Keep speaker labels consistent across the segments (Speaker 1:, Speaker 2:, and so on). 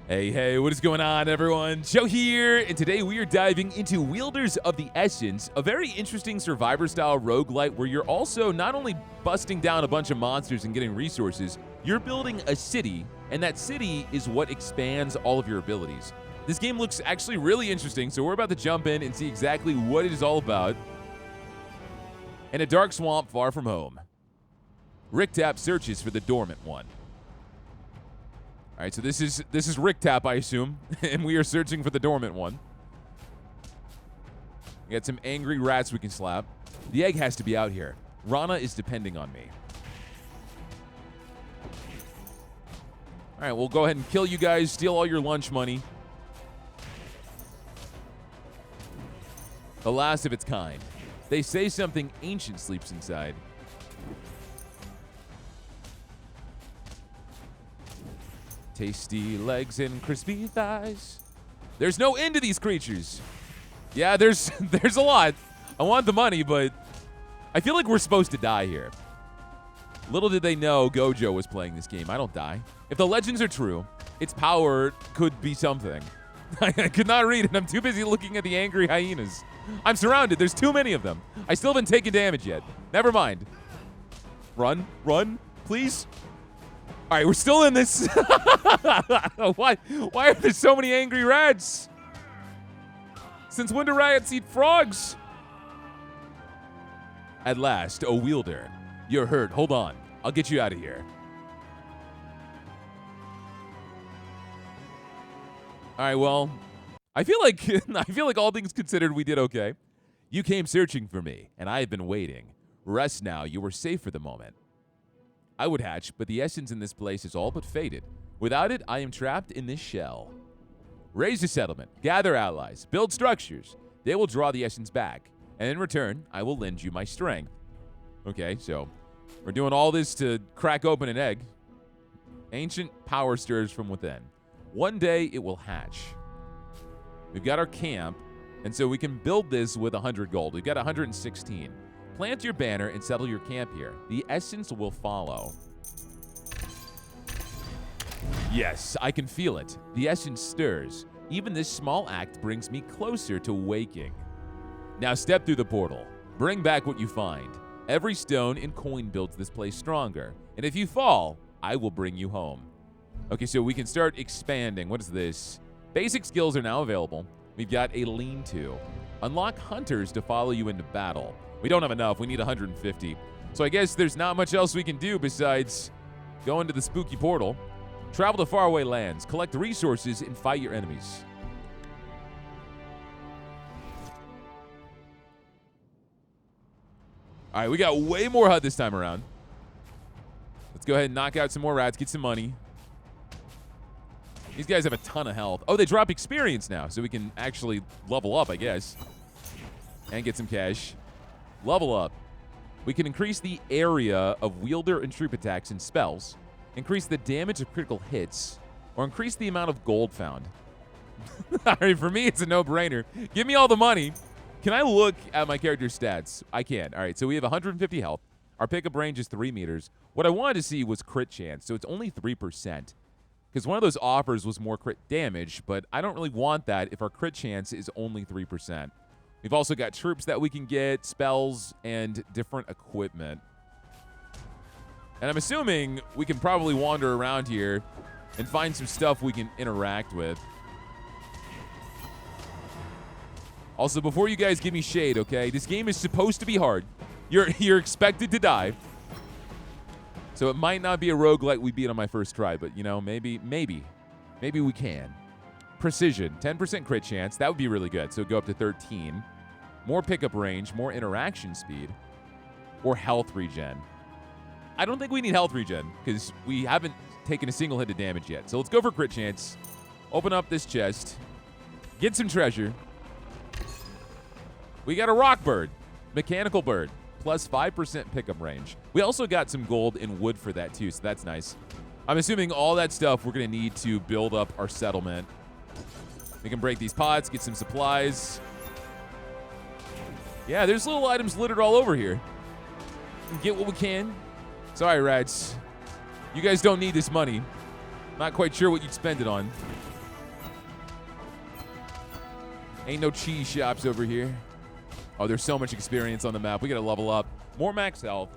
Speaker 1: Hey, what is going on, everyone? Joe here, and today we are diving into Wielders of the Essence, a very interesting survivor-style roguelite where you're also not only busting down a bunch of monsters and getting resources, you're building a city, and that city is what expands all of your abilities. This game looks actually really interesting, so we're about to jump in and see exactly what it is all about. In a dark swamp far from home, Rick Tap searches for the dormant one. All right, so this is Rick Tap, I assume, and we are searching for the dormant one. We got some angry rats we can slap. The egg has to be out here. Rana is depending on me. All right, we'll go ahead and kill you guys, steal all your lunch money. The last of its kind. They say something ancient sleeps inside. Tasty legs and crispy thighs. There's no end to these creatures. Yeah, there's a lot. I want the money, but I feel like we're supposed to die here. Little did they know Gojo was playing this game. I don't die. If the legends are true, its power could be something. I could not read it. I'm too busy looking at the angry hyenas. I'm surrounded. There's too many of them. I still haven't taken damage yet. Never mind. Run, please. All right, we're still in this. Why are there so many angry rats? Since when do rats eat frogs? At last, a wielder. You're hurt. Hold on. I'll get you out of here. All right, well, I feel like all things considered, we did okay. You came searching for me, and I have been waiting. Rest now. You were safe for the moment. I would hatch, but the essence in this place is all but faded. Without it, I am trapped in this shell. Raise a settlement, gather allies, build structures. They will draw the essence back, and in return, I will lend you my strength. Okay, so we're doing all this to crack open an egg. Ancient power stirs from within. One day, it will hatch. We've got our camp, and so we can build this with 100 gold. We've got 116. Plant your banner and settle your camp here. The essence will follow. Yes, I can feel it. The essence stirs. Even this small act brings me closer to waking. Now step through the portal. Bring back what you find. Every stone and coin builds this place stronger. And if you fall, I will bring you home. Okay, so we can start expanding. What is this? Basic skills are now available. We've got a lean-to. Unlock hunters to follow you into battle. We don't have enough. We need 150. So I guess there's not much else we can do besides go into the spooky portal, travel to faraway lands, collect resources, and fight your enemies. All right, we got way more HUD this time around. Let's go ahead and knock out some more rats, get some money. These guys have a ton of health. Oh, they drop experience now, so we can actually level up, I guess, and get some cash. Level up. We can increase the area of wielder and troop attacks and spells, increase the damage of critical hits, or increase the amount of gold found. All right, for me, it's a no-brainer. Give me all the money. Can I look at my character's stats? I can. All right, so we have 150 health. Our pickup range is 3 meters. What I wanted to see was crit chance, so it's only 3%. Because one of those offers was more crit damage, but I don't really want that if our crit chance is only 3%. We've also got troops that we can get, spells, and different equipment. And I'm assuming we can probably wander around here and find some stuff we can interact with. Also, before you guys give me shade, okay, this game is supposed to be hard. You're expected to die. So it might not be a roguelite we beat on my first try, but, you know, maybe we can. Precision, 10% crit chance. That would be really good. So go up to 13. More pickup range, more interaction speed, or health regen. I don't think we need health regen because we haven't taken a single hit of damage yet. So let's go for crit chance. Open up this chest. Get some treasure. We got a rock bird, mechanical bird, plus 5% pickup range. We also got some gold and wood for that too, so that's nice. I'm assuming all that stuff we're going to need to build up our settlement. We can break these pots, get some supplies. Yeah, there's little items littered all over here. Get what we can. Sorry, rats. You guys don't need this money. Not quite sure what you'd spend it on. Ain't no cheese shops over here. Oh, there's so much experience on the map. We got to level up. More max health.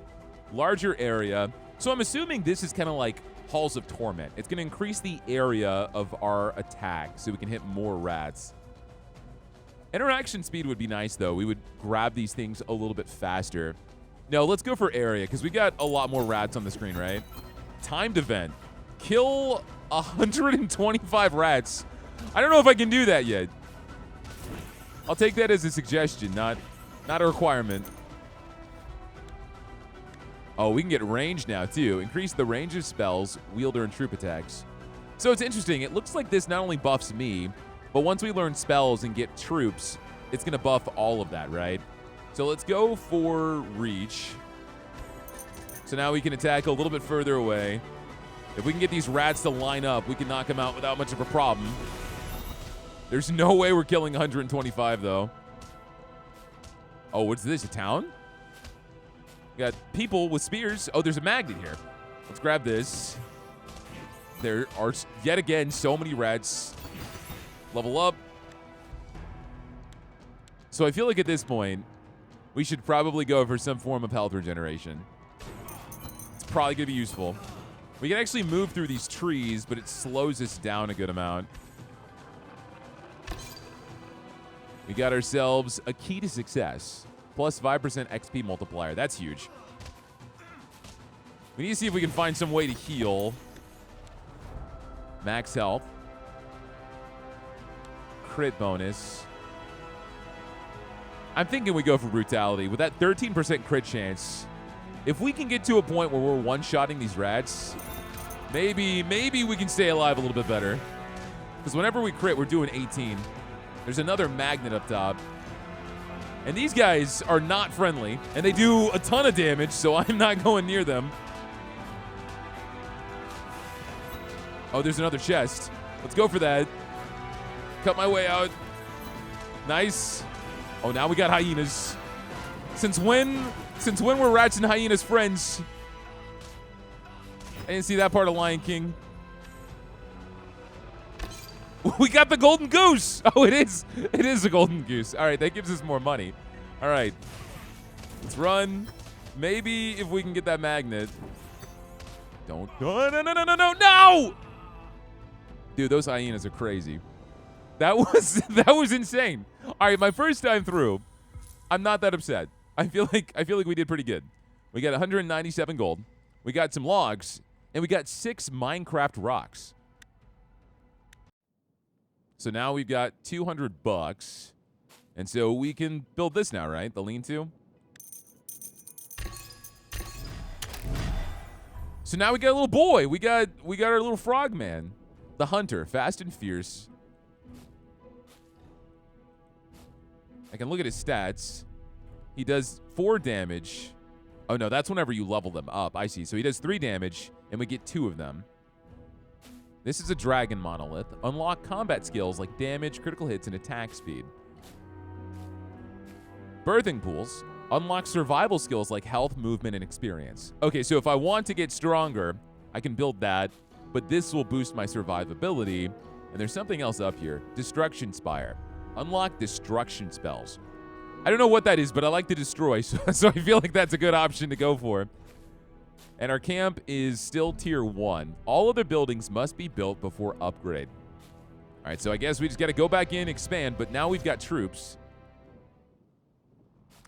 Speaker 1: Larger area. So I'm assuming this is kind of like Halls of Torment. It's going to increase the area of our attack so we can hit more rats. Interaction speed would be nice, though. We would grab these things a little bit faster. No, let's go for area, because we got a lot more rats on the screen, right? Timed event. Kill 125 rats. I don't know if I can do that yet. I'll take that as a suggestion, not a requirement. Oh, we can get range now, too. Increase the range of spells, wielder, and troop attacks. So it's interesting. It looks like this not only buffs me, but once we learn spells and get troops, it's going to buff all of that, right? So let's go for reach. So now we can attack a little bit further away. If we can get these rats to line up, we can knock them out without much of a problem. There's no way we're killing 125, though. Oh, what's this, a town? We got people with spears. Oh, there's a magnet here. Let's grab this. There are, yet again, so many rats. Level up. So I feel like at this point, we should probably go for some form of health regeneration. It's probably going to be useful. We can actually move through these trees, but it slows us down a good amount. We got ourselves a key to success. Plus 5% XP multiplier. That's huge. We need to see if we can find some way to heal. Max health. Crit bonus. I'm thinking we go for brutality. With that 13% crit chance, if we can get to a point where we're one-shotting these rats, maybe we can stay alive a little bit better. Because whenever we crit, we're doing 18. There's another magnet up top. And these guys are not friendly, and they do a ton of damage, so I'm not going near them. Oh, there's another chest. Let's go for that. Cut my way out. Nice. Oh, now we got hyenas. Since when were rats and hyenas friends? I didn't see that part of Lion King. We got the golden goose. Oh, it is a golden goose. All right, that gives us more money. All right, let's run. Maybe if we can get that magnet. Don't. No! Dude, those hyenas are crazy. That was insane. All right, my first time through, I'm not that upset. I feel like we did pretty good. We got 197 gold. We got some logs, and we got 6 Minecraft rocks. So now we've got 200 bucks. And so we can build this now, right? The lean-to. So now we got a little boy. We got our little frog man. The hunter, fast and fierce. I can look at his stats. He does 4 damage. Oh no, that's whenever you level them up. I see. So he does 3 damage, and we get 2 of them. This is a dragon monolith. Unlock combat skills like damage, critical hits, and attack speed. Birthing pools. Unlock survival skills like health, movement, and experience. Okay, so if I want to get stronger, I can build that, but this will boost my survivability. And there's something else up here. Destruction Spire. Unlock destruction spells. I don't know what that is, but I like to destroy, so I feel like that's a good option to go for. And our camp is still tier 1. All other buildings must be built before upgrade. All right, so I guess we just got to go back in, expand, but now we've got troops.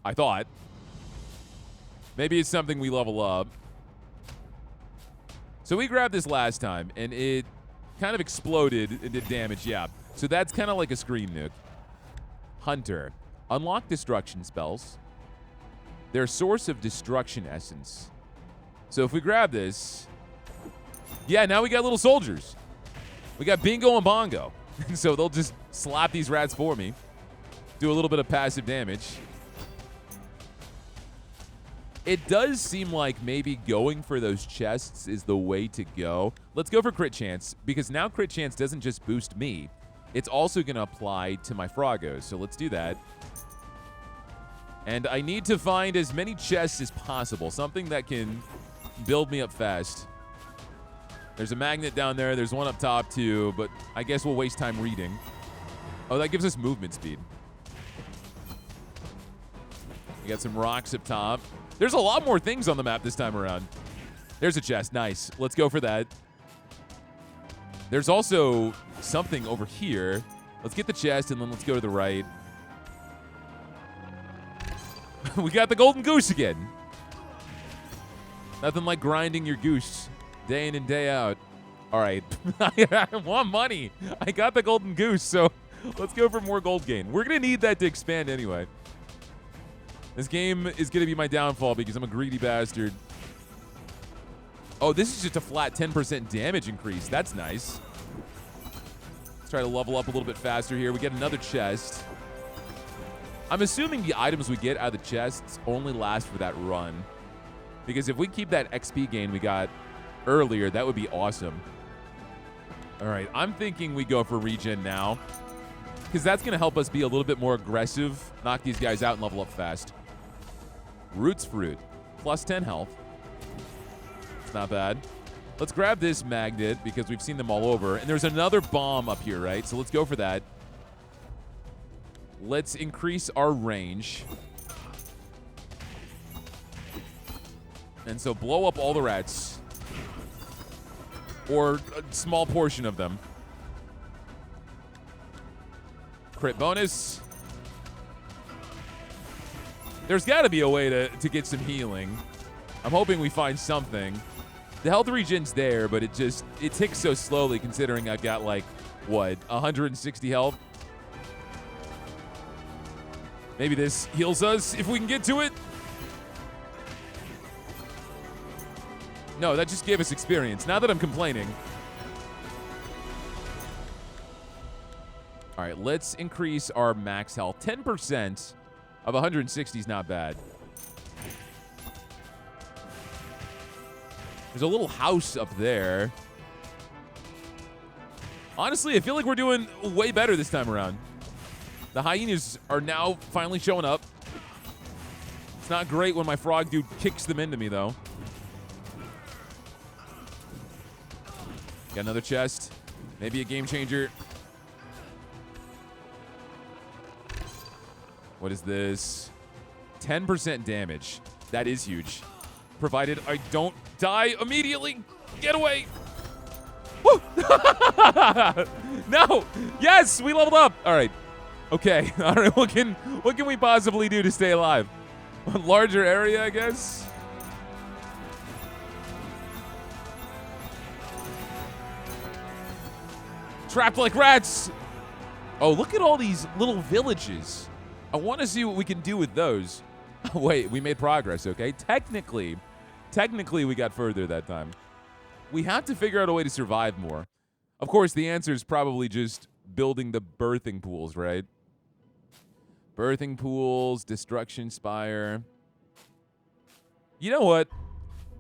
Speaker 1: I thought. Maybe it's something we level up. So we grabbed this last time, and it kind of exploded and did damage, yeah. So that's kind of like a screen nuke. Hunter. Unlock destruction spells. Their source of destruction essence. So if we grab this, yeah, now we got little soldiers. We got Bingo and Bongo. So they'll just slap these rats for me. Do a little bit of passive damage. It does seem like maybe going for those chests is the way to go. Let's go for crit chance, because now crit chance doesn't just boost me. It's also going to apply to my Frogos. So let's do that. And I need to find as many chests as possible. Something that can build me up fast. There's a magnet down there. There's one up top too, but I guess we'll waste time reading. Oh, that gives us movement speed. We got some rocks up top. There's a lot more things on the map this time around. There's a chest. Nice. Let's go for that. There's also something over here. Let's get the chest, and then let's go to the right. We got the golden goose again. Nothing like grinding your goose day in and day out. All right. I want money. I got the golden goose, so let's go for more gold gain. We're going to need that to expand anyway. This game is going to be my downfall because I'm a greedy bastard. Oh, this is just a flat 10% damage increase. That's nice. Let's try to level up a little bit faster here. We get another chest. I'm assuming the items we get out of the chests only last for that run. Because if we keep that XP gain we got earlier, that would be awesome. All right, I'm thinking we go for regen now. Because that's going to help us be a little bit more aggressive, knock these guys out, and level up fast. Roots Fruit, plus 10 health. It's not bad. Let's grab this magnet because we've seen them all over. And there's another bomb up here, right? So let's go for that. Let's increase our range. And so blow up all the rats. Or a small portion of them. Crit bonus. There's got to be a way to get some healing. I'm hoping we find something. The health regen's there, but it ticks so slowly considering I've got like, what, 160 health? Maybe this heals us if we can get to it. No, that just gave us experience. Now that I'm complaining. All right, let's increase our max health. 10% of 160 is not bad. There's a little house up there. Honestly, I feel like we're doing way better this time around. The hyenas are now finally showing up. It's not great when my frog dude kicks them into me, though. Got another chest. Maybe a game changer. What is this? 10% damage. That is huge. Provided I don't die immediately. Get away. Woo! No. Yes, we leveled up. All right. Okay. All right. What can we possibly do to stay alive? A larger area, I guess. Trapped like rats. Oh, look at all these little villages. I want to see what we can do with those. Wait, we made progress, okay? Technically, we got further that time. We have to figure out a way to survive more. Of course, the answer is probably just building the birthing pools, right? Birthing pools, destruction spire. You know what?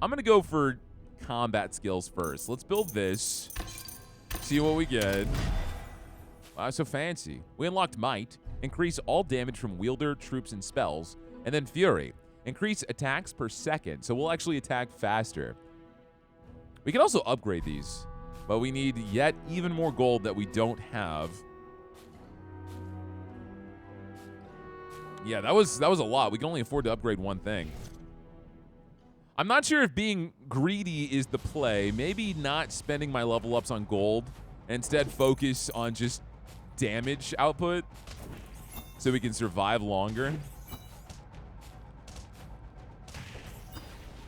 Speaker 1: I'm going to go for combat skills first. Let's build this. See what we get. Wow, so fancy. We unlocked Might. Increase all damage from Wielder, troops, and spells. And then Fury. Increase attacks per second, so we'll actually attack faster. We can also upgrade these, but we need yet even more gold that we don't have. Yeah, that was a lot. We can only afford to upgrade one thing. I'm not sure if being greedy is the play. Maybe not spending my level ups on gold and instead focus on just damage output so we can survive longer.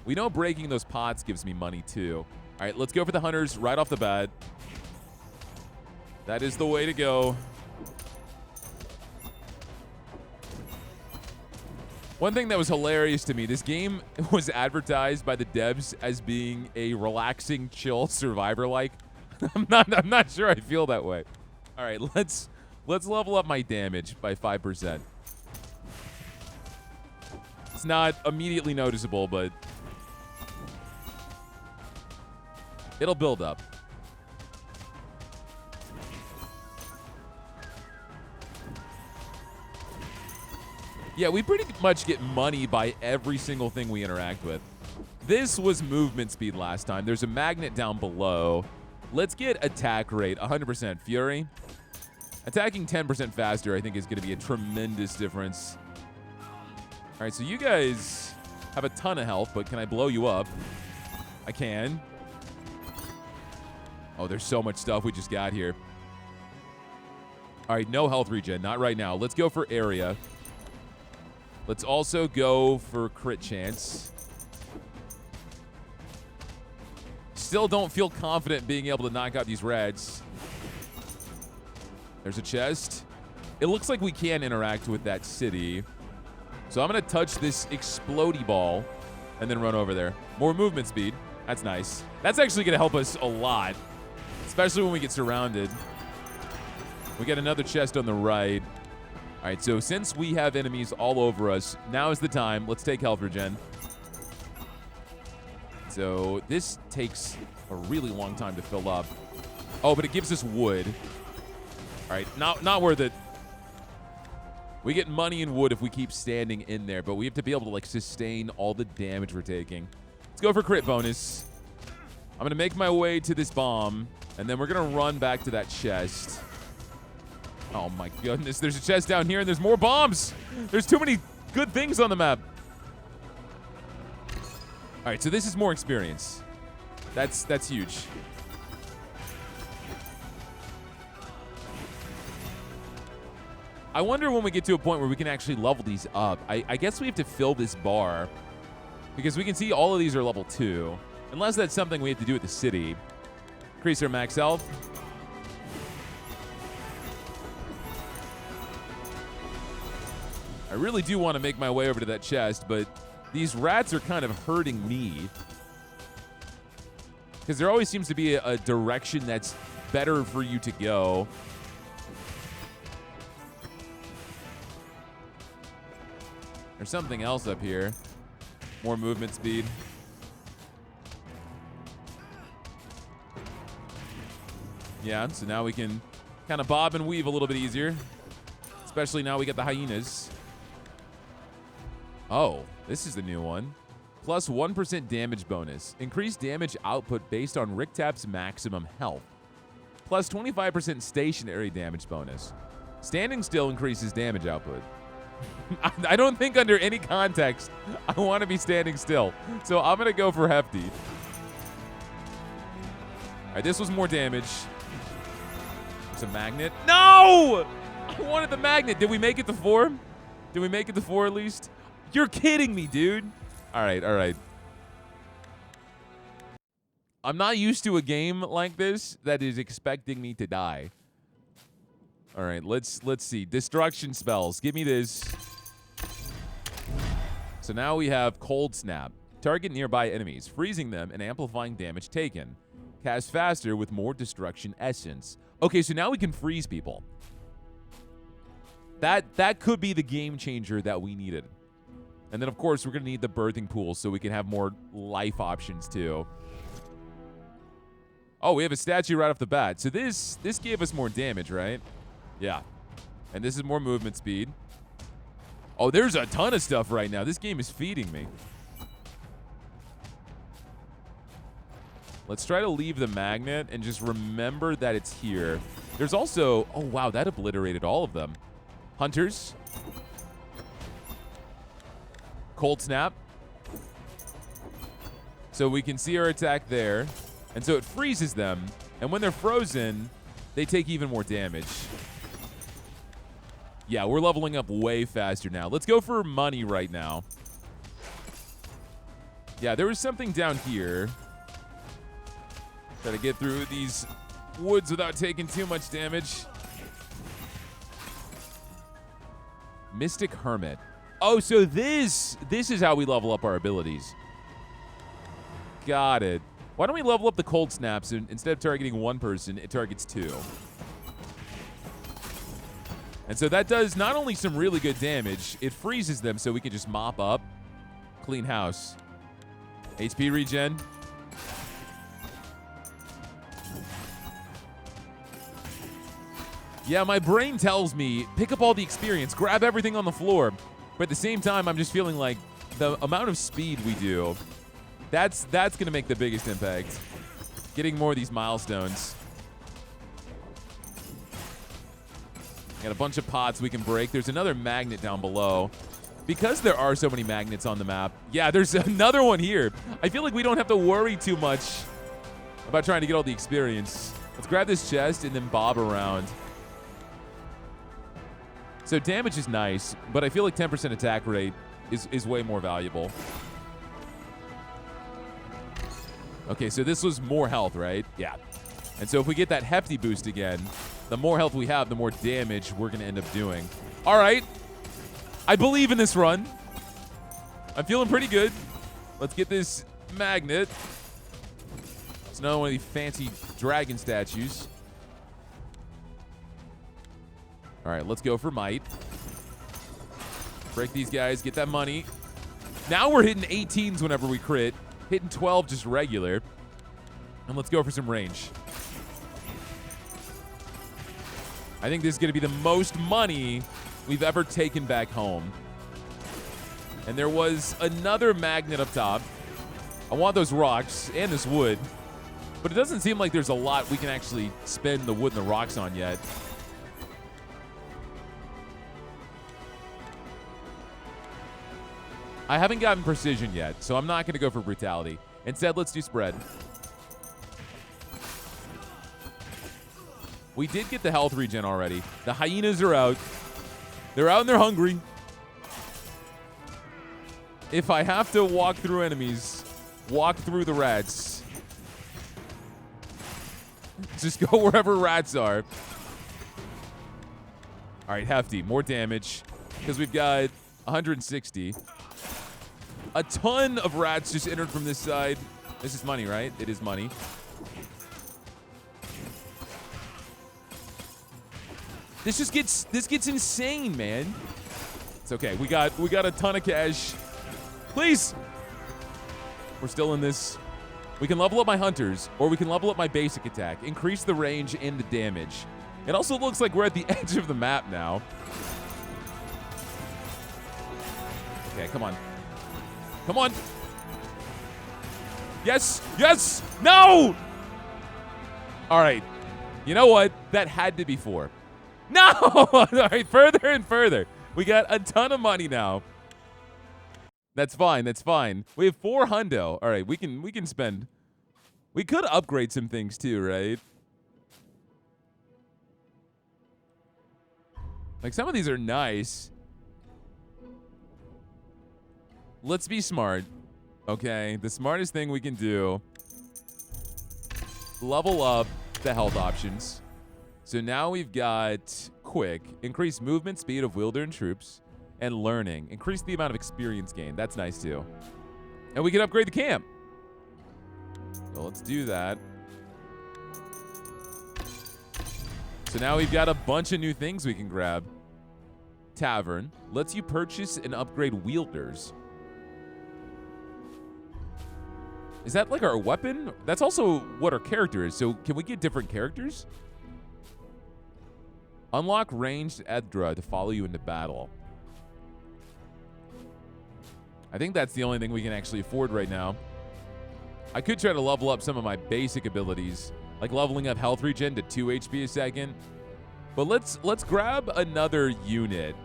Speaker 1: We know breaking those pots gives me money too. All right, let's go for the hunters right off the bat. That is the way to go. One thing that was hilarious to me, this game was advertised by the devs as being a relaxing, chill survivor-like. I'm not sure I feel that way. All right, let's level up my damage by 5%. It's not immediately noticeable, but it'll build up. Yeah, we pretty much get money by every single thing we interact with. This was movement speed last time. There's a magnet down below. Let's get attack rate, 100% Fury. Attacking 10% faster, I think, is going to be a tremendous difference. All right, so you guys have a ton of health, but can I blow you up? I can. Oh, there's so much stuff we just got here. All right, no health regen. Not right now. Let's go for area. Let's also go for crit chance. Still don't feel confident being able to knock out these reds. There's a chest. It looks like we can interact with that city. So I'm going to touch this explodey ball and then run over there. More movement speed. That's nice. That's actually going to help us a lot, especially when we get surrounded. We get another chest on the right. All right, so since we have enemies all over us, now is the time. Let's take health regen. So this takes a really long time to fill up. Oh, but it gives us wood. All right, not worth it. We get money and wood if we keep standing in there, but we have to be able to like sustain all the damage we're taking. Let's go for crit bonus. I'm going to make my way to this bomb, and then we're going to run back to that chest. Oh my goodness, there's a chest down here, and there's more bombs. There's too many good things on the map. All right, so this is more experience. That's huge. I wonder when we get to a point where we can actually level these up. I guess we have to fill this bar because we can see all of these are level 2. Unless that's something we have to do at the city. Increase our max health. I really do want to make my way over to that chest, but these rats are kind of hurting me. Because there always seems to be a direction that's better for you to go. There's something else up here. More movement speed. Yeah, so now we can kind of bob and weave a little bit easier. Especially now we get the hyenas. Oh, this is the new one. Plus 1% damage bonus. Increased damage output based on Ricktap's maximum health. Plus 25% stationary damage bonus. Standing still increases damage output. I don't think under any context I want to be standing still. So I'm going to go for hefty. All right, this was more damage. It's a magnet. No! I wanted the magnet. Did we make it to 4? Did we make it to 4 at least? You're kidding me, dude. All right, all right. I'm not used to a game like this that is expecting me to die. All right, let's see. Destruction spells. Give me this. So now we have Cold Snap. Target nearby enemies, freezing them and amplifying damage taken. Cast faster with more destruction essence. Okay, so now we can freeze people. That could be the game changer that we needed. And then, of course, we're going to need the birthing pool so we can have more life options, too. Oh, we have a statue right off the bat. So this gave us more damage, right? Yeah. And this is more movement speed. Oh, there's a ton of stuff right now. This game is feeding me. Let's try to leave the magnet and just remember that it's here. There's also... Oh, wow, that obliterated all of them. Hunters. Cold Snap. So we can see our attack there. And so it freezes them. And when they're frozen, they take even more damage. Yeah, we're leveling up way faster now. Let's go for money right now. Yeah, there was something down here. Try to get through these woods without taking too much damage. Mystic Hermit. Oh, so this is how we level up our abilities. Got it. Why don't we level up the Cold Snaps and instead of targeting one person, it targets 2. And so that does not only some really good damage, it freezes them so we can just mop up. Clean house. HP regen. Yeah, my brain tells me, pick up all the experience, grab everything on the floor. But at the same time, I'm just feeling like the amount of speed we do, that's going to make the biggest impact. Getting more of these milestones. Got a bunch of pots we can break. There's another magnet down below. Because there are so many magnets on the map. Yeah, there's another one here. I feel like we don't have to worry too much about trying to get all the experience. Let's grab this chest and then bob around. So damage is nice, but I feel like 10% attack rate is way more valuable. Okay, so this was more health, right? Yeah. And so if we get that hefty boost again, the more health we have, the more damage we're going to end up doing. All right. I believe in this run. I'm feeling pretty good. Let's get this magnet. It's another one of these fancy dragon statues. All right, let's go for might. Break these guys, get that money. Now we're hitting 18s whenever we crit. Hitting 12 just regular. And let's go for some range. I think this is going to be the most money we've ever taken back home. And there was another magnet up top. I want those rocks and this wood. But it doesn't seem like there's a lot we can actually spend the wood and the rocks on yet. I haven't gotten precision yet, so I'm not going to go for brutality. Instead, let's do spread. We did get the health regen already. The hyenas are out. They're out and they're hungry. If I have to walk through enemies, walk through the rats. Just go wherever rats are. All right, hefty. More damage because we've got 160. A ton of rats just entered from this side. This is money, right? It is money. This gets insane, man. It's okay. We got a ton of cash. Please. We're still in this. We can level up my hunters, or we can level up my basic attack. Increase the range and the damage. It also looks like we're at the edge of the map now. Okay, come on. Come on. Yes. Yes. No. All right. You know what? That had to be 4. No. All right. Further and further. We got a ton of money now. That's fine. That's fine. We have 4 hundo. All right. We can spend. We could upgrade some things too, right? Like some of these are nice. Let's be smart. Okay, the smartest thing we can do, level up the health options. So now we've got quick, increase movement speed of wielder and troops, and learning. Increase the amount of experience gained. That's nice too. And we can upgrade the camp. So let's do that. So now we've got a bunch of new things we can grab. Tavern lets you purchase and upgrade wielders. Is that like our weapon? That's also what our character is. So can we get different characters? Unlock ranged Edra to follow you into battle. I think that's the only thing we can actually afford right now. I could try to level up some of my basic abilities, like leveling up health regen to 2 HP a second. But let's grab another unit.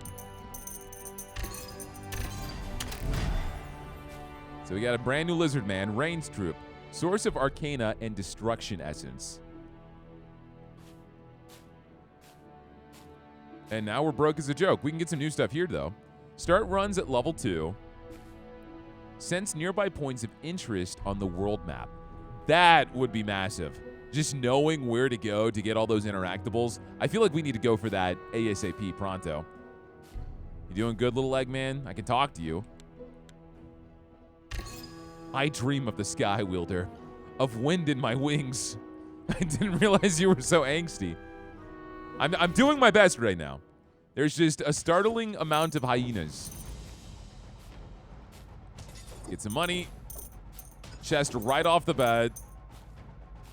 Speaker 1: So we got a brand new lizard man, Rain's Troop, source of arcana and destruction essence. And now we're broke as a joke. We can get some new stuff here though. Start runs at level 2. Sense nearby points of interest on the world map. That would be massive. Just knowing where to go to get all those interactables. I feel like we need to go for that ASAP pronto. You doing good, little leg man? I can talk to you. I dream of the sky, Wielder, of wind in my wings. I didn't realize you were so angsty. I'm doing my best right now. There's just a startling amount of hyenas. Get some money. Chest right off the bat.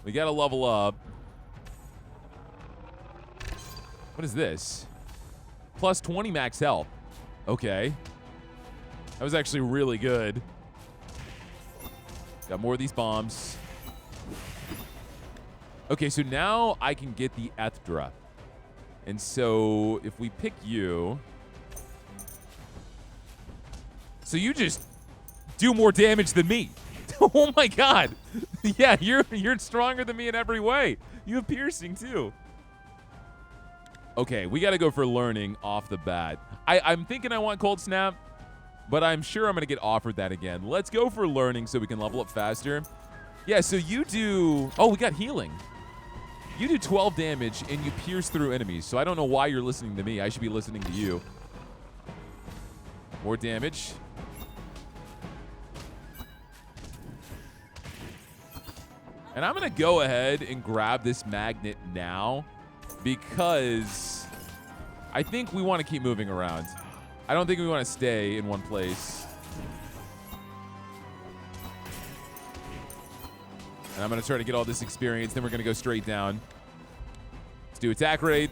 Speaker 1: We gotta level up. What is this? Plus 20 max health. Okay. That was actually really good. Got more of these bombs. Okay, so now I can get the Ethra. And so if we pick you, So you just do more damage than me. Oh my god. Yeah, you're stronger than me in every way. You have piercing too. Okay, we got to go for learning off the bat. I'm thinking I want Cold Snap, but I'm sure I'm going to get offered that again. Let's go for learning so we can level up faster. Yeah, so you do... Oh, we got healing. You do 12 damage, and you pierce through enemies. So I don't know why you're listening to me. I should be listening to you. More damage. And I'm going to go ahead and grab this magnet now because I think we want to keep moving around. I don't think we want to stay in one place. And I'm going to try to get all this experience. Then we're going to go straight down. Let's do attack rate.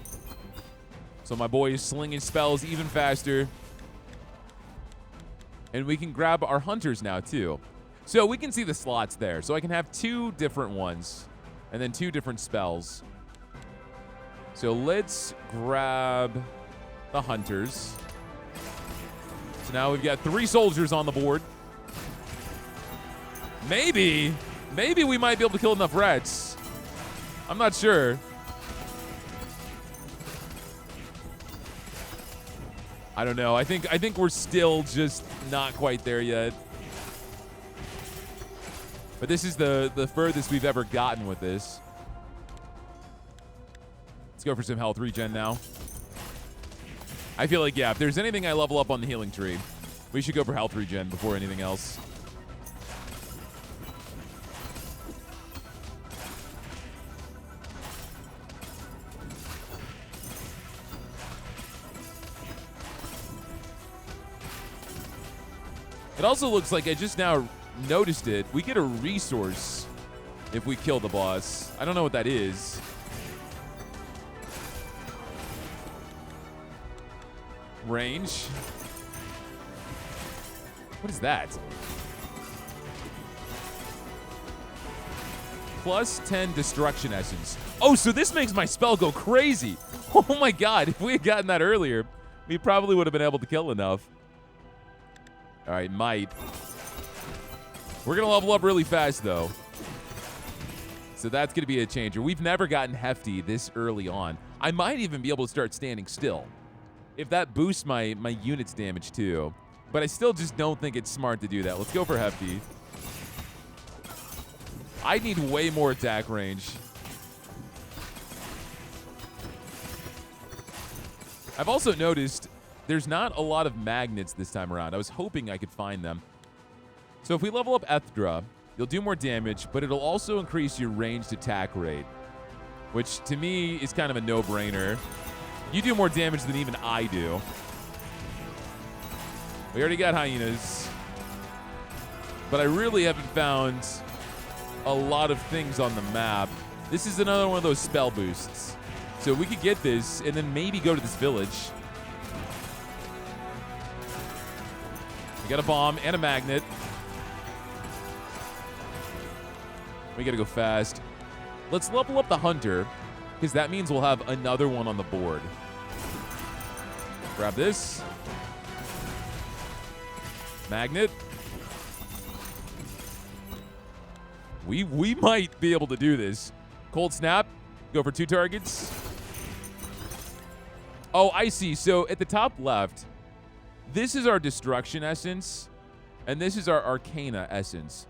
Speaker 1: So my boy is slinging spells even faster. And we can grab our hunters now, too. So we can see the slots there. So I can have 2 different ones. And then 2 different spells. So let's grab the hunters. So now we've got 3 soldiers on the board. Maybe we might be able to kill enough rats. I'm not sure. I don't know. I think we're still just not quite there yet. But this is the furthest we've ever gotten with this. Let's go for some health regen now. I feel like, yeah, if there's anything I level up on the healing tree, we should go for health regen before anything else. It also looks like I just now noticed it. We get a resource if we kill the boss. I don't know what that is. Range. What is that? Plus 10 destruction essence. Oh, so this makes my spell go crazy. Oh my god, if we had gotten that earlier, we probably would have been able to kill enough. All right, might. We're going to level up really fast, though. So that's going to be a changer. We've never gotten hefty this early on. I might even be able to start standing still if that boosts my unit's damage, too. But I still just don't think it's smart to do that. Let's go for hefty. I need way more attack range. I've also noticed there's not a lot of magnets this time around. I was hoping I could find them. So if we level up Ethra, you'll do more damage, but it'll also increase your ranged attack rate, which to me is kind of a no-brainer. You do more damage than even I do. We already got hyenas, but I really haven't found a lot of things on the map. This is another one of those spell boosts. So we could get this and then maybe go to this village. We got a bomb and a magnet. We got to go fast. Let's level up the hunter, because that means we'll have another one on the board. Grab this. Magnet. We might be able to do this. Cold snap. Go for 2 targets. Oh, I see. So at the top left, this is our destruction essence, and this is our arcana essence.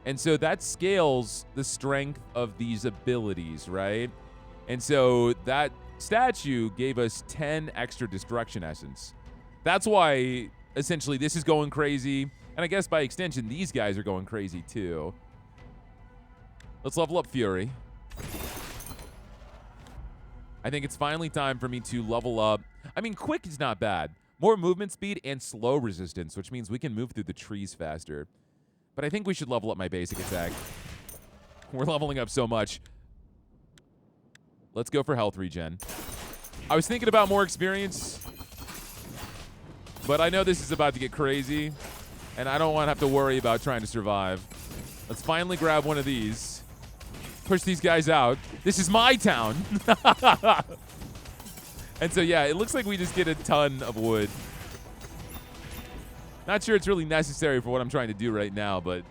Speaker 1: And so that scales the strength of these abilities, right? And so that statue gave us 10 extra destruction essence. That's why, essentially, this is going crazy. And I guess by extension, these guys are going crazy too. Let's level up Fury. I think it's finally time for me to level up. I mean, quick is not bad. More movement speed and slow resistance, which means we can move through the trees faster. But I think we should level up my basic attack. We're leveling up so much. Let's go for health regen. I was thinking about more experience, but I know this is about to get crazy, and I don't want to have to worry about trying to survive. Let's finally grab one of these. Push these guys out. This is my town. And so, yeah, it looks like we just get a ton of wood. Not sure it's really necessary for what I'm trying to do right now, but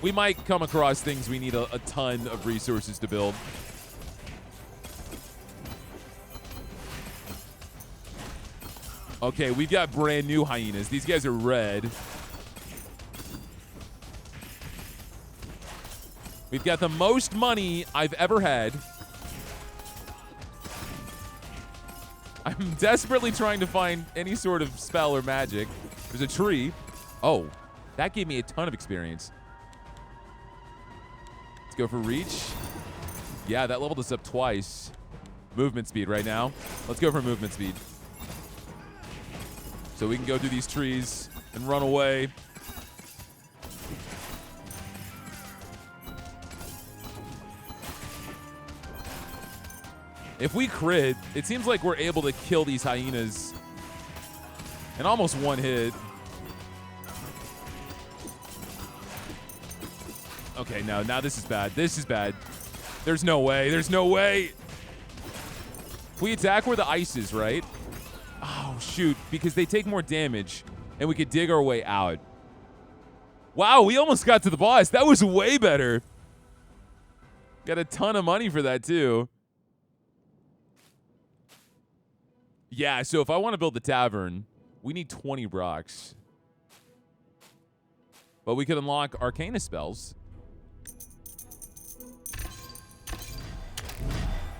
Speaker 1: we might come across things we need a ton of resources to build. Okay, we've got brand new hyenas. These guys are red. We've got the most money I've ever had. I'm desperately trying to find any sort of spell or magic. There's a tree. Oh, that gave me a ton of experience. Let's go for reach. Yeah, that leveled us up twice. Movement speed right now. Let's go for movement speed. So we can go through these trees and run away. If we crit, it seems like we're able to kill these hyenas in almost one hit. Okay, no, now this is bad. This is bad. There's no way. There's no way. We attack where the ice is, right? Oh, shoot, because they take more damage, and we could dig our way out. Wow, we almost got to the boss. That was way better. Got a ton of money for that, too. Yeah, so if I want to build the tavern, we need 20 rocks. But we could unlock Arcana spells.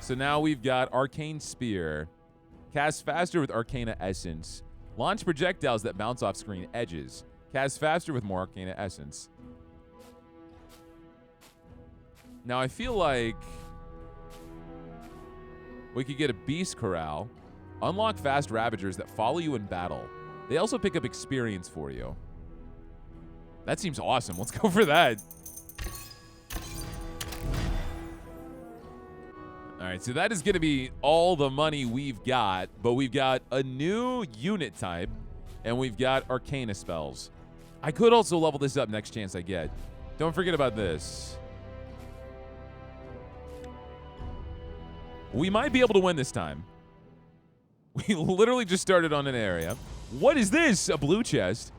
Speaker 1: So now we've got Arcane Spear. Cast faster with Arcana Essence. Launch projectiles that bounce off screen edges. Cast faster with more Arcana Essence. Now I feel like we could get a Beast Corral. Unlock fast Ravagers that follow you in battle. They also pick up experience for you. That seems awesome. Let's go for that. All right, so that is going to be all the money we've got, but we've got a new unit type, and we've got Arcana spells. I could also level this up next chance I get. Don't forget about this. We might be able to win this time. We literally just started on an area. What is this? A blue chest.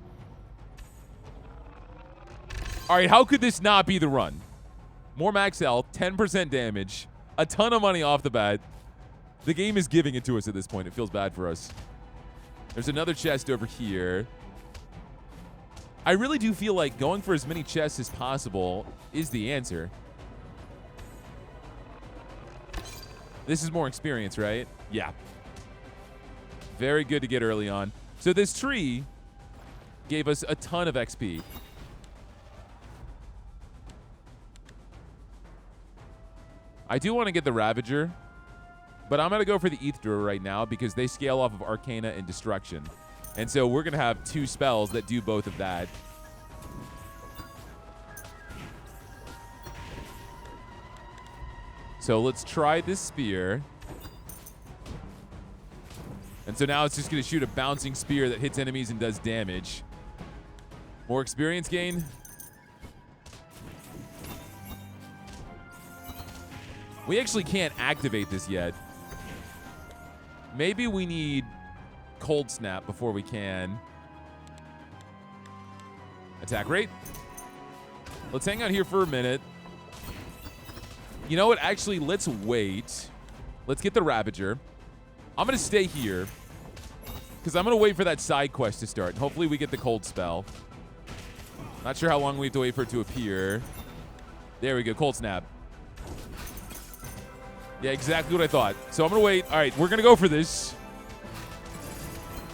Speaker 1: All right, how could this not be the run? More max health, 10% damage, a ton of money off the bat. The game is giving it to us at this point. It feels bad for us. There's another chest over here. I really do feel like going for as many chests as possible is the answer. This is more experience, right? Yeah. Very good to get early on. So this tree gave us a ton of XP. I do want to get the Ravager, but I'm going to go for the Aether right now because they scale off of Arcana and Destruction. And so we're going to have two spells that do both of that. So let's try this spear. And so now it's just going to shoot a bouncing spear that hits enemies and does damage. More experience gain. We actually can't activate this yet. Maybe we need Cold Snap before we can. Attack rate. Let's hang out here for a minute. You know what? Actually, let's wait. Let's get the Ravager. I'm going to stay here because I'm going to wait for that side quest to start. Hopefully we get the cold spell. Not sure how long we have to wait for it to appear. There we go. Cold snap. Yeah, exactly what I thought. So I'm going to wait. All right, we're going to go for this.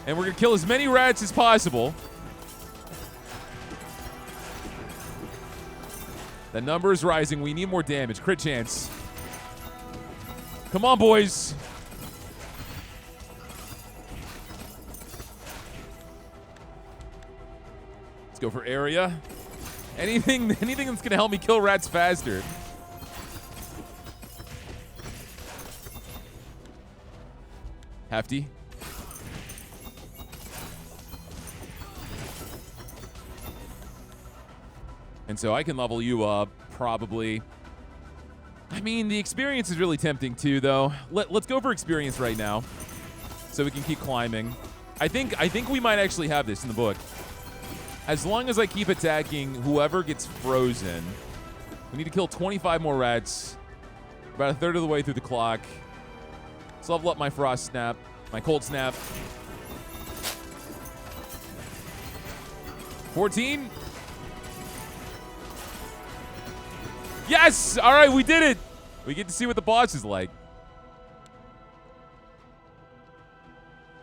Speaker 1: And we're going to kill as many rats as possible. The number is rising. We need more damage. Crit chance. Come on, boys. Let's go for area. Anything that's going to help me kill rats faster. Hefty. And so I can level you up, probably. I mean, the experience is really tempting too, though. Let's go for experience right now so we can keep climbing. I think we might actually have this in the book. As long as I keep attacking whoever gets frozen, we need to kill 25 more rats. About a third of the way through the clock. Let's level up my frost snap, my cold snap. 14. Yes! All right, we did it. We get to see what the boss is like.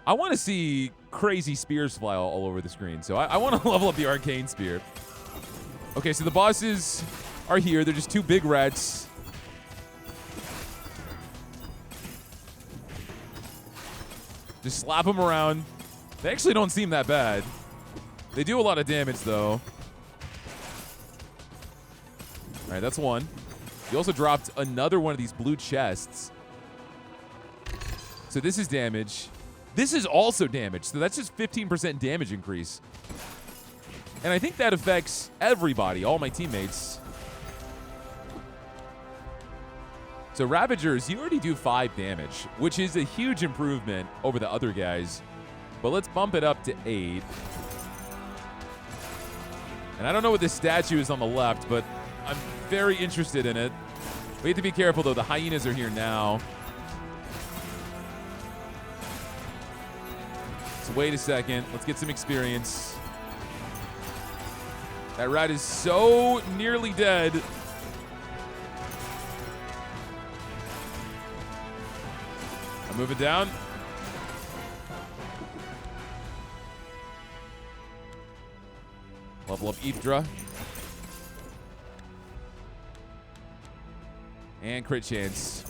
Speaker 1: I want to see crazy spears fly all over the screen, so I want to level up the arcane spear. Okay, so the bosses are here. They're just two big rats. Just slap them around. They actually don't seem that bad. They do a lot of damage, though. All right, that's one. You also dropped another one of these blue chests. So this is damage. This is also damage, so that's just 15% damage increase. And I think that affects everybody, all my teammates. So Ravagers, you already do 5 damage, which is a huge improvement over the other guys. But let's bump it up to 8. And I don't know what this statue is on the left, but I'm very interested in it. We have to be careful, though. The hyenas are here now. So wait a second. Let's get some experience. That rat is so nearly dead. I'm moving down. Level up Eepdra. And crit chance.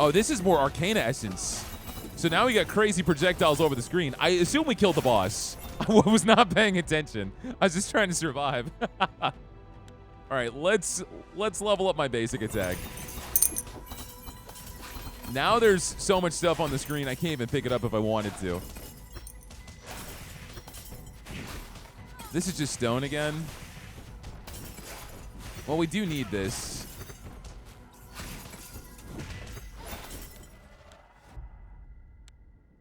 Speaker 1: Oh, this is more Arcana Essence. So now we got crazy projectiles over the screen. I assume we killed the boss. I was not paying attention. I was just trying to survive. All right, let's level up my basic attack. Now there's so much stuff on the screen, I can't even pick it up if I wanted to. This is just stone again. Well, we do need this.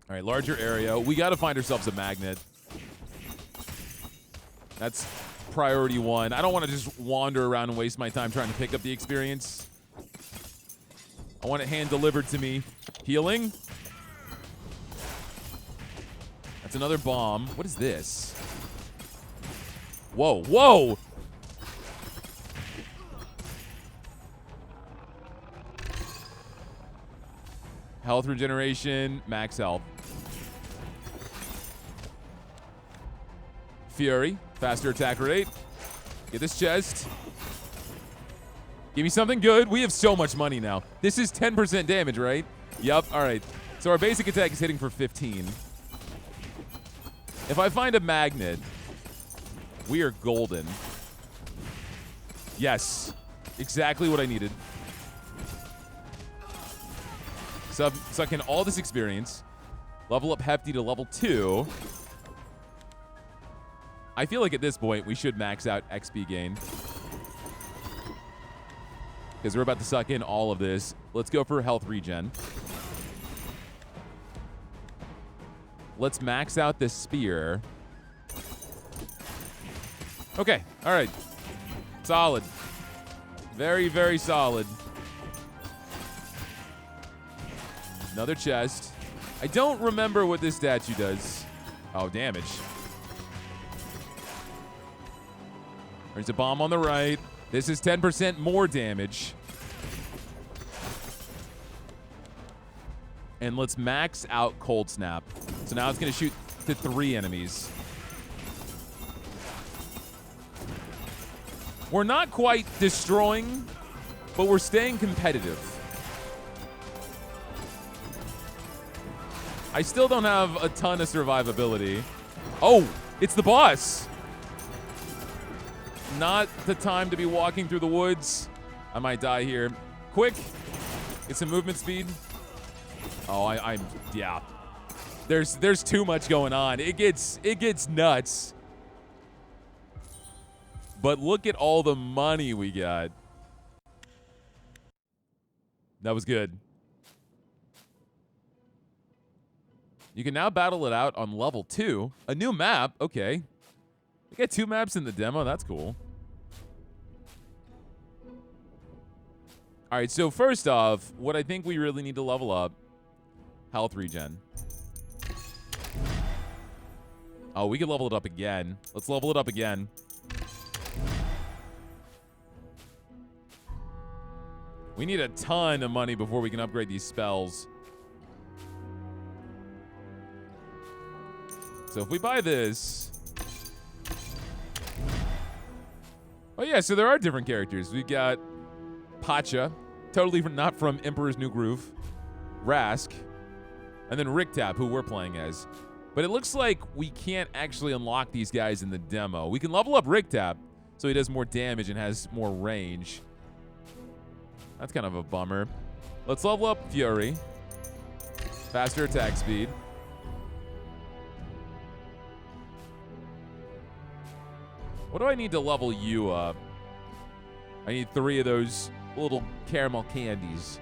Speaker 1: All right, larger area. We got to find ourselves a magnet. That's priority 1. I don't want to just wander around and waste my time trying to pick up the experience. I want it hand delivered to me. Healing. That's another bomb. What is this? Whoa, whoa! Health regeneration, max health. Fury, faster attack rate. Get this chest. Give me something good. We have so much money now. This is 10% damage, right? Yup, all right. So our basic attack is hitting for 15. If I find a magnet, we are golden. Exactly what I needed. Suck in all this experience. Level up Hefty to level 2. I feel like at this point we should max out XP gain. Because we're about to suck in all of this. Let's go for health regen. Let's max out this spear. Okay, all right. Solid. Very, very solid. Another chest. I don't remember what this statue does. Oh, damage. There's a bomb on the right. This is 10% more damage. And let's max out Cold Snap. So now it's going to shoot to 3 enemies. We're not quite destroying, but we're staying competitive. I still don't have a ton of survivability. Oh, it's the boss. Not the time to be walking through the woods. I might die here. Quick, get some movement speed. Oh, yeah. There's too much going on. It gets nuts. But look at all the money we got. That was good. You can now battle it out on level 2. A new map. Okay. We got 2 maps in the demo. That's cool. All right, so first off, what I think we really need to level up, health regen. Oh, we can level it up again. Let's level it up again. We need a ton of money before we can upgrade these spells. So if we buy this... Oh yeah, so there are different characters. We've got Pacha, totally not from Emperor's New Groove, Rask, and then Ricktap, who we're playing as. But it looks like we can't actually unlock these guys in the demo. We can level up Ricktap so he does more damage and has more range. That's kind of a bummer. Let's level up Fury. Faster attack speed. What do I need to level you up? I need 3 of those little caramel candies.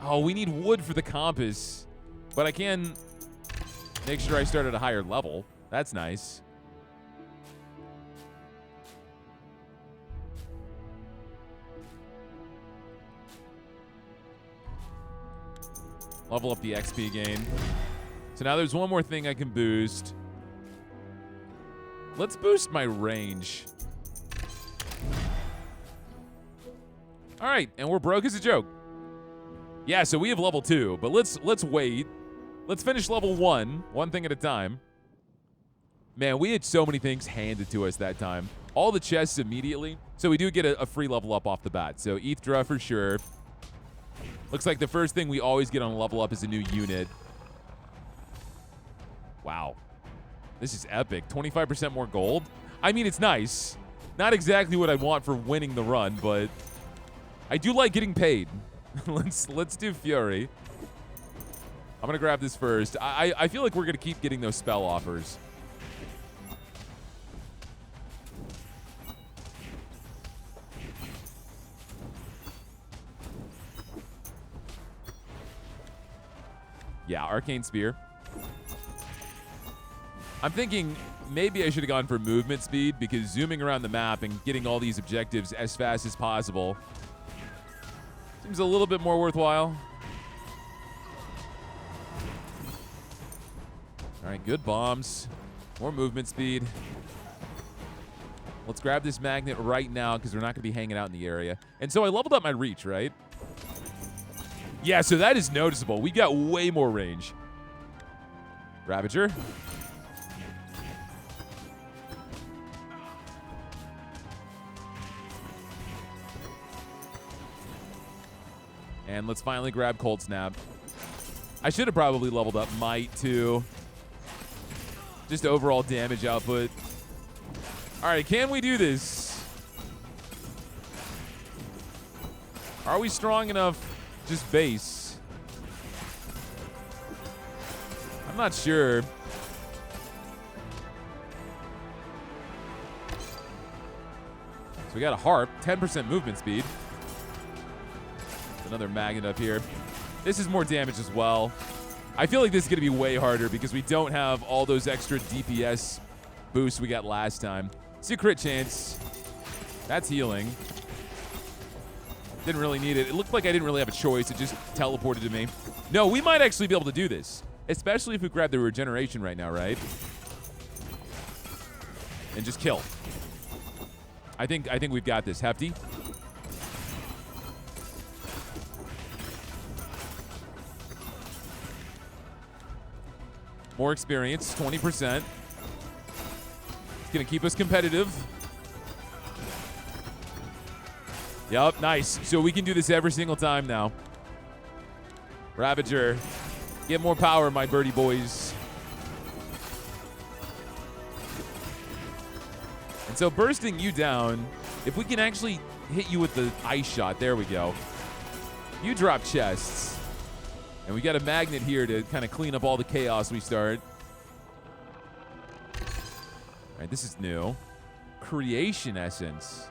Speaker 1: Oh, we need wood for the compass. But I can make sure I start at a higher level. That's nice. Level up the XP gain. So now there's one more thing I can boost. Let's boost my range. All right, and we're broke as a joke. Yeah, so we have level 2, but let's wait. Let's finish level 1, one thing at a time. Man, we had so many things handed to us that time. All the chests immediately. So we do get a free level up off the bat. So Ethra for sure. Looks like the first thing we always get on a level up is a new unit. Wow. This is epic. 25% more gold. I mean, it's nice. Not exactly what I want for winning the run, but I do like getting paid. Let's do Fury. I'm gonna grab this first. I feel like we're gonna keep getting those spell offers. Yeah, Arcane Spear. I'm thinking maybe I should have gone for movement speed because zooming around the map and getting all these objectives as fast as possible seems a little bit more worthwhile. All right, good bombs. More movement speed. Let's grab this magnet right now because we're not going to be hanging out in the area. And so I leveled up my reach, right? Yeah, so that is noticeable. We got way more range. Ravager. And let's finally grab Cold Snap. I should have probably leveled up Might, too. Just overall damage output. All right, can we do this? Are we strong enough? Just base. I'm not sure. So we got a harp, 10% movement speed. Another magnet up here. This is more damage as well. I feel like this is going to be way harder because we don't have all those extra DPS boosts we got last time. It's a crit chance. That's healing. Didn't really need it. It looked like I didn't really have a choice. It just teleported to me. No, we might actually be able to do this, especially if we grab the regeneration right now, right? And just kill. I think we've got this. Hefty. More experience, 20%. It's going to keep us competitive. Yup, nice. So we can do this every single time now. Ravager, get more power, my birdie boys. And so bursting you down, if we can actually hit you with the ice shot, there we go. You drop chests. And we got a magnet here to kind of clean up all the chaos we start. All right, this is new. Creation Essence.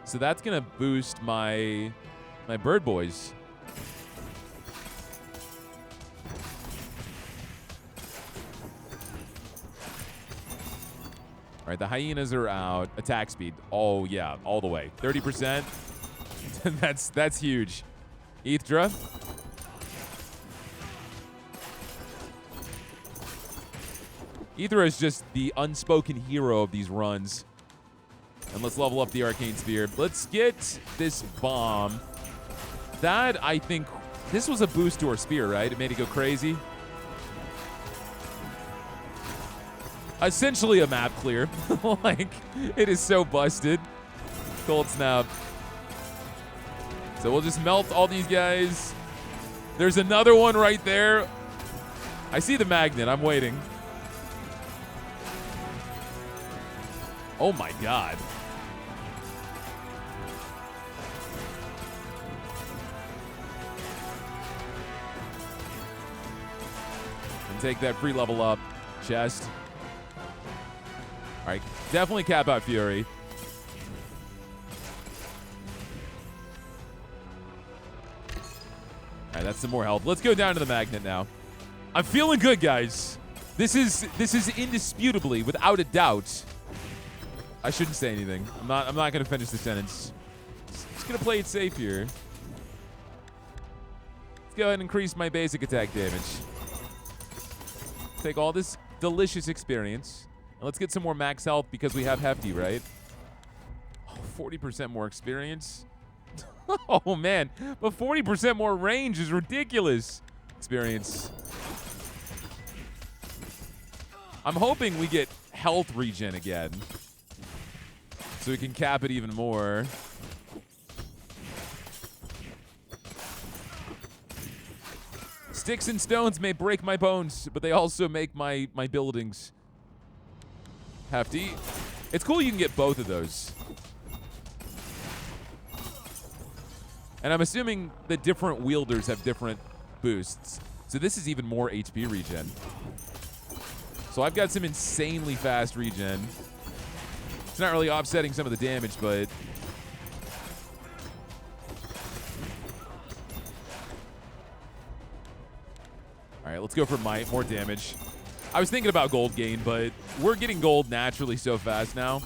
Speaker 1: So that's going to boost my bird boys. All right, the hyenas are out. Attack speed. Oh, yeah, all the way. 30%. That's huge. Ethra. Ethra is just the unspoken hero of these runs. And let's level up the Arcane Spear. Let's get this bomb. That, I think, this was a boost to our spear, right? It made it go crazy. Essentially a map clear. Like, it is so busted. Cold snap. So we'll just melt all these guys. There's another one right there. I see the magnet. I'm waiting. Oh my god. And take that free level up. Chest. All right, definitely cap out Fury. All right, that's some more health. Let's go down to the magnet now. I'm feeling good, guys. This is indisputably, without a doubt. I shouldn't say anything. I'm not gonna finish the sentence. Just gonna play it safe here. Let's go ahead and increase my basic attack damage. Take all this delicious experience. And let's get some more max health because we have Hefty, right? Oh, 40% more experience. Oh, man. But 40% more range is ridiculous. Experience. I'm hoping we get health regen again. So we can cap it even more. Sticks and stones may break my bones, but they also make my buildings hefty. It's cool you can get both of those. And I'm assuming the different wielders have different boosts. So this is even more HP regen. So I've got some insanely fast regen. It's not really offsetting some of the damage, but... All right, let's go for might, more damage. I was thinking about gold gain, but we're getting gold naturally so fast now.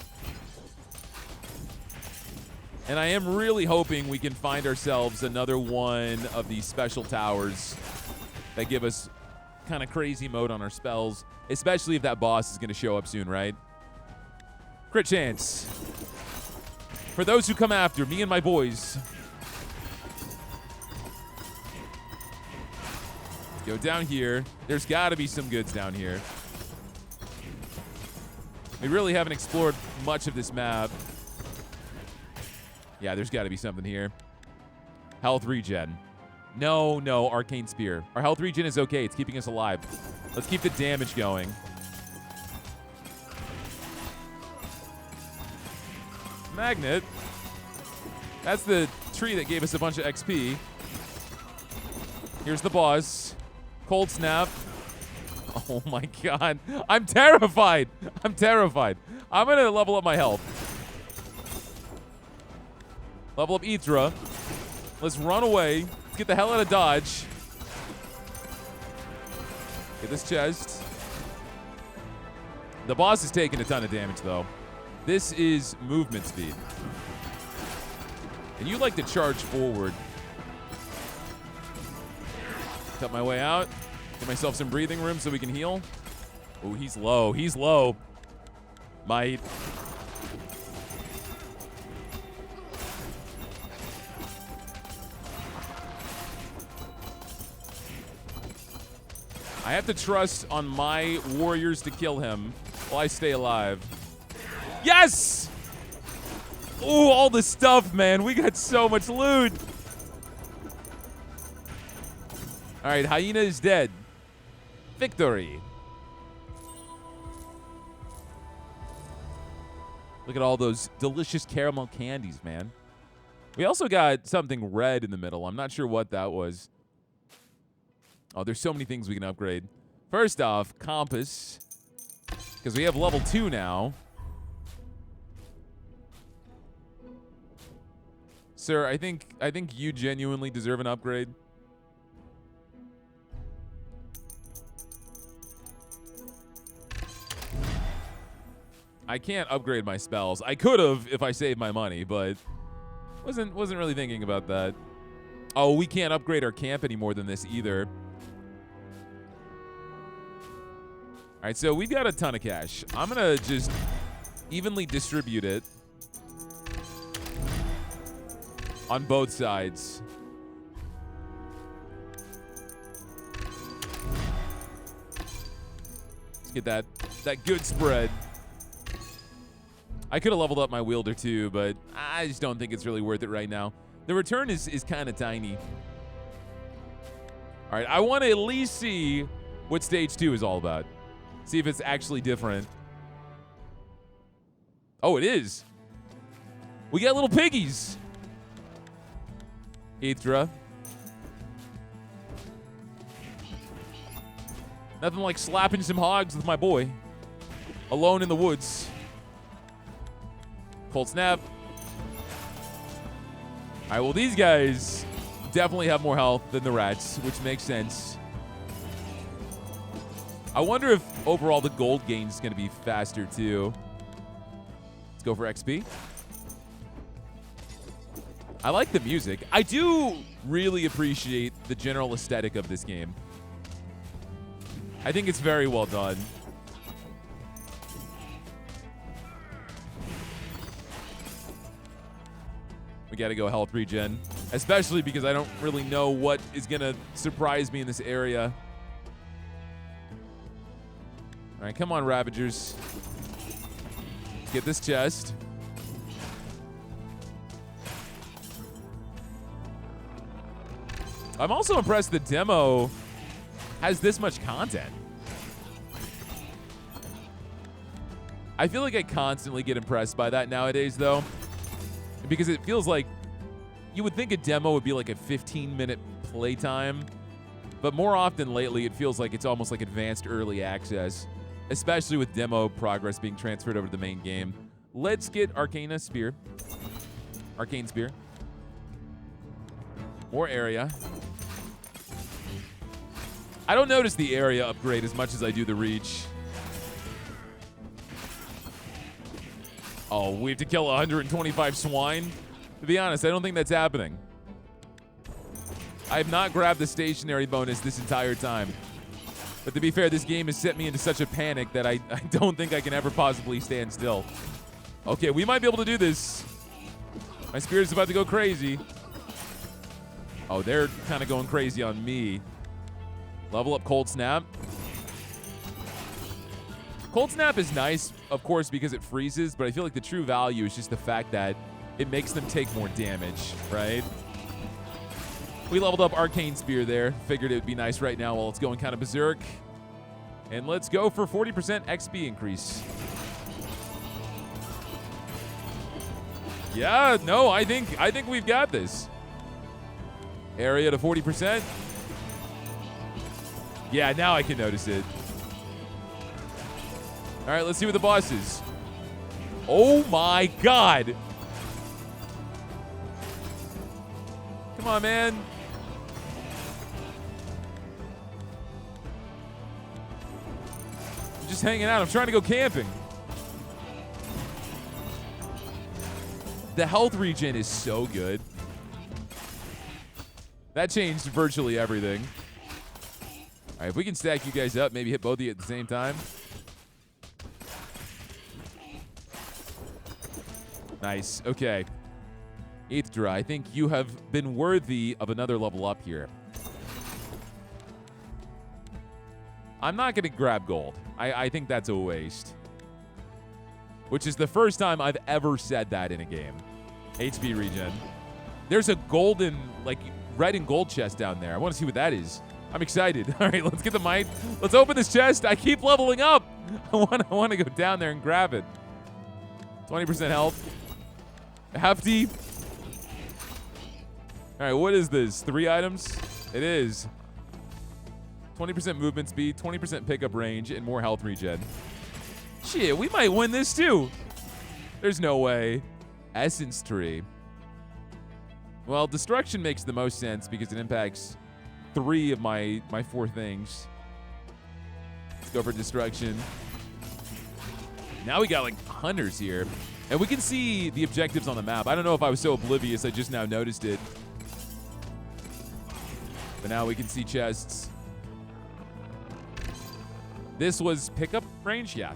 Speaker 1: And I am really hoping we can find ourselves another one of these special towers that give us kind of crazy mode on our spells, especially if that boss is going to show up soon, right? Crit chance. For those who come after me and my boys. Go down here. There's got to be some goods down here. We really haven't explored much of this map. Yeah, there's got to be something here. Health regen. No, Arcane Spear. Our health regen is okay. It's keeping us alive. Let's keep the damage going. Magnet. That's the tree that gave us a bunch of XP. Here's the boss. Cold snap. Oh my god. I'm terrified. I'm terrified. I'm going to level up my health. Level up Ethra. Let's run away. Let's get the hell out of Dodge. Get this chest. The boss is taking a ton of damage, though. This is movement speed. And you like to charge forward. Cut my way out. Get myself some breathing room so we can heal. Oh, he's low. He's low. Might. I have to trust on my warriors to kill him while I stay alive. Yes! Oh, all the stuff, man. We got so much loot. All right, Hyena is dead. Victory. Look at all those delicious caramel candies, man. We also got something red in the middle. I'm not sure what that was. Oh, there's so many things we can upgrade. First off, compass. Because we have level 2 now. Sir, I think you genuinely deserve an upgrade. I can't upgrade my spells. I could have if I saved my money, but wasn't really thinking about that. Oh, we can't upgrade our camp any more than this either. All right, so we've got a ton of cash. I'm going to just evenly distribute it on both sides. Let's get that good spread. I could have leveled up my wielder too, but I just don't think it's really worth it right now. The return is kind of tiny. All right, I want to at least see what stage 2 is all about. See if it's actually different. Oh, it is. We got little piggies. Aethra. Nothing like slapping some hogs with my boy. Alone in the woods. Cold snap. All right, well, these guys definitely have more health than the rats, which makes sense. I wonder if overall the gold gain is going to be faster, too. Let's go for XP. I like the music. I do really appreciate the general aesthetic of this game. I think it's very well done. We got to go health regen, especially because I don't really know what is going to surprise me in this area. All right, come on, Ravagers. Let's get this chest. I'm also impressed the demo has this much content. I feel like I constantly get impressed by that nowadays, though, because it feels like you would think a demo would be like a 15-minute playtime, but more often lately it feels like it's almost like advanced early access, especially with demo progress being transferred over to the main game. Let's get Arcane Spear. More area. I don't notice the area upgrade as much as I do the reach. Oh, we have to kill 125 swine? To be honest, I don't think that's happening. I have not grabbed the stationary bonus this entire time. But to be fair, this game has set me into such a panic that I don't think I can ever possibly stand still. Okay, we might be able to do this. My spirit's about to go crazy. Oh, they're kind of going crazy on me. Level up Cold Snap. Cold Snap is nice, of course, because it freezes, but I feel like the true value is just the fact that it makes them take more damage, right? We leveled up Arcane Spear there. Figured it would be nice right now while it's going kind of berserk. And let's go for 40% XP increase. Yeah, no, I think we've got this. Area to 40%. Yeah, now I can notice it. All right, let's see what the boss is. Oh my God. Come on, man. I'm just hanging out. I'm trying to go camping. The health regen is so good. That changed virtually everything. All right, if we can stack you guys up, maybe hit both of you at the same time. Nice. Okay. Aethra, I think you have been worthy of another level up here. I'm not going to grab gold. I think that's a waste. Which is the first time I've ever said that in a game. HP regen. There's a golden, like, red and gold chest down there. I want to see what that is. I'm excited. All right, let's get the might. Let's open this chest. I keep leveling up. I want to go down there and grab it. 20% health. Hefty. All right, what is this? 3 items? It is. 20% movement speed, 20% pickup range, and more health regen. Shit, we might win this too. There's no way. Essence tree. Well, destruction makes the most sense because it impacts 3 of my 4 things. Let's go for destruction. Now we got like hunters here. And we can see the objectives on the map. I don't know if I was so oblivious, I just now noticed it. But now we can see chests. This was pickup range? Yeah.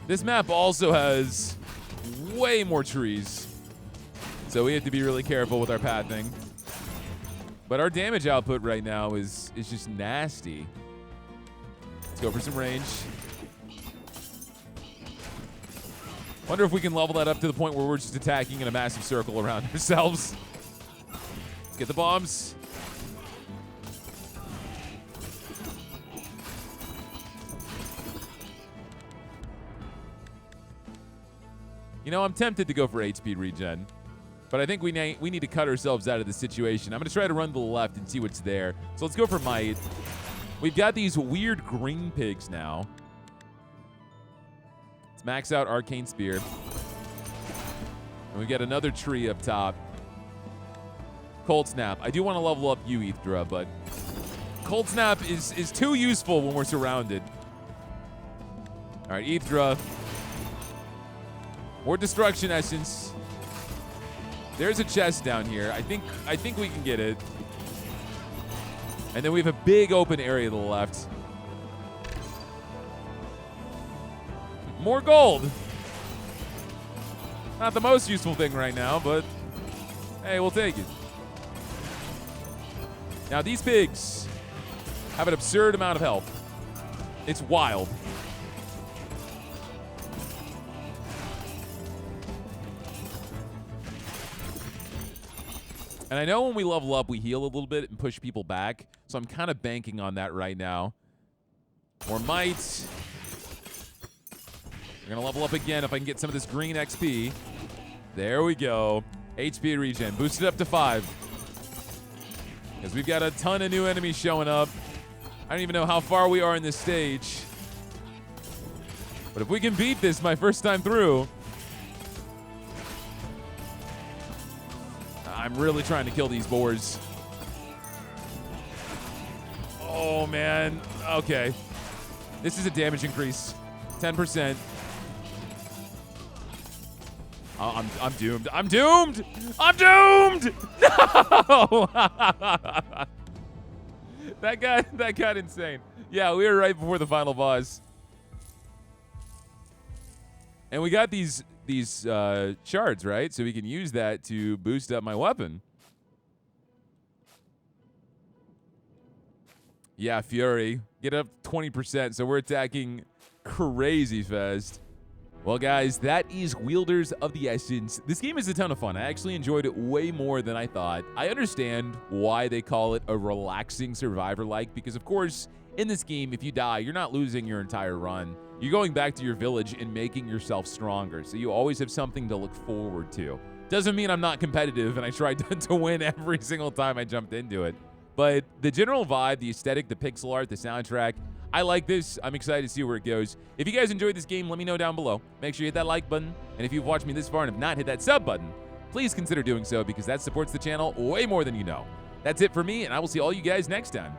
Speaker 1: This map also has way more trees, so we have to be really careful with our pathing. But our damage output right now is just nasty. Let's go for some range. Wonder if we can level that up to the point where we're just attacking in a massive circle around ourselves. Let's get the bombs. You know, I'm tempted to go for 8-speed regen, but I think we need to cut ourselves out of the situation. I'm going to try to run to the left and see what's there. So let's go for might. We've got these weird green pigs now. Let's max out Arcane Spear. And we get another tree up top. Cold Snap. I do want to level up you, Ethra, but Cold Snap is too useful when we're surrounded. All right, Ethra. More Destruction Essence. There's a chest down here. I think we can get it. And then we have a big open area to the left. More gold. Not the most useful thing right now, but hey, we'll take it. Now these pigs have an absurd amount of health. It's wild. And I know when we level up, we heal a little bit and push people back. So I'm kind of banking on that right now. More might. We're going to level up again if I can get some of this green XP. There we go. HP regen. Boosted up to 5. Because we've got a ton of new enemies showing up. I don't even know how far we are in this stage. But if we can beat this my first time through, I'm really trying to kill these boars. Oh, man. Okay. This is a damage increase. 10%. Oh, I'm doomed. I'm doomed! I'm doomed! No! That got insane. Yeah, we were right before the final boss. And we got these shards, right? So we can use that to boost up my weapon. Yeah, Fury. Get up 20%, so we're attacking crazy fast. Well, guys, that is Wielders of the Essence. This game is a ton of fun. I actually enjoyed it way more than I thought. I understand why they call it a relaxing survivor-like, because, of course, in this game, if you die, you're not losing your entire run. You're going back to your village and making yourself stronger, so you always have something to look forward to. Doesn't mean I'm not competitive, and I tried to win every single time I jumped into it. But the general vibe, the aesthetic, the pixel art, the soundtrack, I like this. I'm excited to see where it goes. If you guys enjoyed this game, let me know down below. Make sure you hit that like button. And if you've watched me this far and have not hit that sub button, please consider doing so, because that supports the channel way more than you know. That's it for me, and I will see all you guys next time.